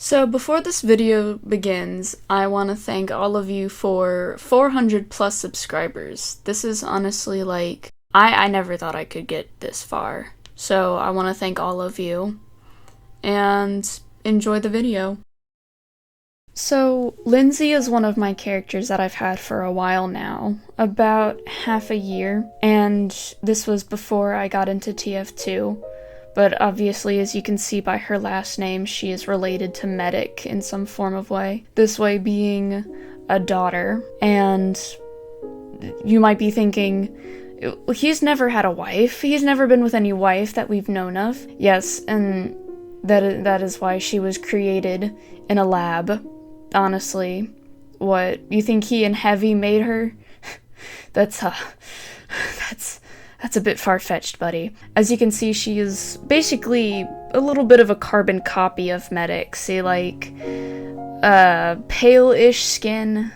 So before this video begins, I want to thank all of you for 400 plus subscribers. This is honestly like, I never thought I could get this far. So I want to thank all of you, and enjoy the video. So Linsey is one of my characters that I've had for a while now, about half a year, and this was before I got into TF2. But obviously, as you can see by her last name, she is related to Medic in some form of way. This way being a daughter. And you might be thinking, he's never had a wife. He's never been with any wife that we've known of. Yes, and that is why she was created in a lab. Honestly, what, you think he and Heavy made her? That's a bit far-fetched, buddy. As you can see, she is basically a little bit of a carbon copy of Medic. See, like, pale-ish skin,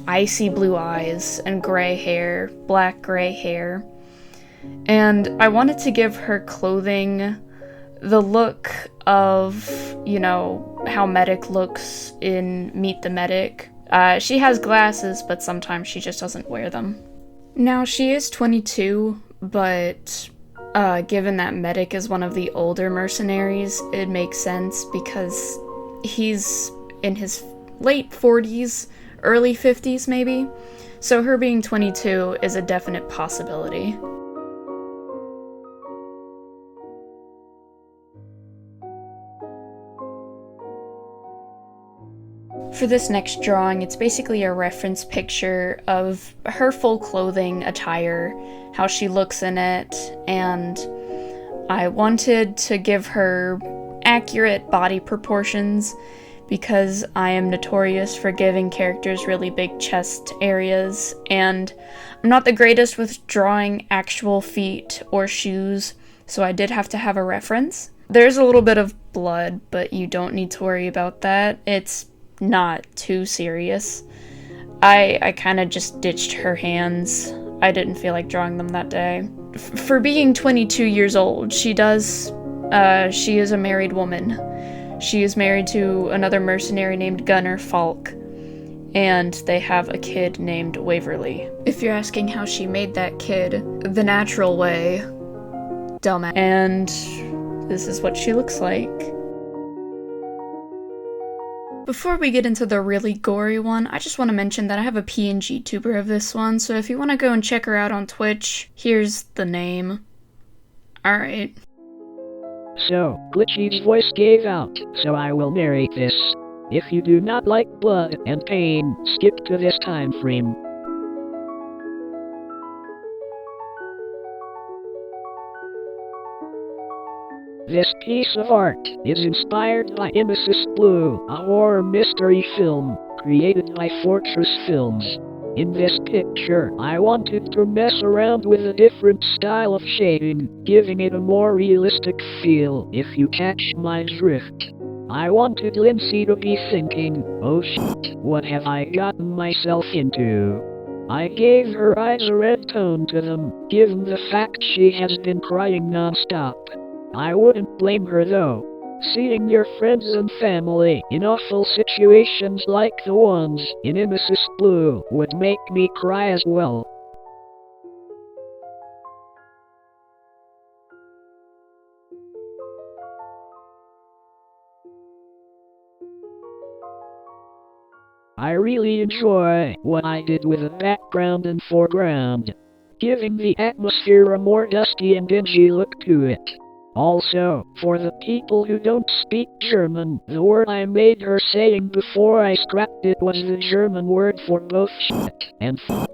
icy blue eyes, and gray hair, black-gray hair. And I wanted to give her clothing the look of, you know, how Medic looks in Meet the Medic. She has glasses, but sometimes she just doesn't wear them. Now, she is 22, but given that Medic is one of the older mercenaries, it makes sense because he's in his late 40s, early 50s maybe, so her being 22 is a definite possibility. For this next drawing, it's basically a reference picture of her full clothing attire, how she looks in it, and I wanted to give her accurate body proportions because I am notorious for giving characters really big chest areas, and I'm not the greatest with drawing actual feet or shoes, so I did have to have a reference. There's a little bit of blood, but you don't need to worry about that. It's not too serious. I kind of just ditched her hands. I didn't feel like drawing them that day. For being 22 years old, she is a married woman. She is married to another mercenary named Gunner Falk, and they have a kid named Waverly. If you're asking how she made that kid, the natural way, dumbass. And this is what she looks like. Before we get into the really gory one, I just want to mention that I have a PNG tuber of this one, so if you want to go and check her out on Twitch, here's the name. Alright. So, Glitchy's voice gave out, so I will narrate this. If you do not like blood and pain, skip to this time frame. This piece of art is inspired by Nemesis Blue, a horror mystery film created by Fortress Films. In this picture, I wanted to mess around with a different style of shading, giving it a more realistic feel, if you catch my drift. I wanted Linsey to be thinking, oh shit, what have I gotten myself into? I gave her eyes a red tone to them, given the fact she has been crying non-stop. I wouldn't blame her though. Seeing your friends and family in awful situations like the ones in Nemesis Blue would make me cry as well. I really enjoy what I did with the background and foreground, giving the atmosphere a more dusty and dingy look to it. Also, for the people who don't speak German, the word I made her saying before I scrapped it was the German word for both shit and fuck.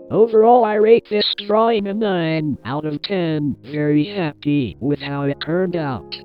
Overall, I rate this drawing a 9 out of 10, very happy with how it turned out.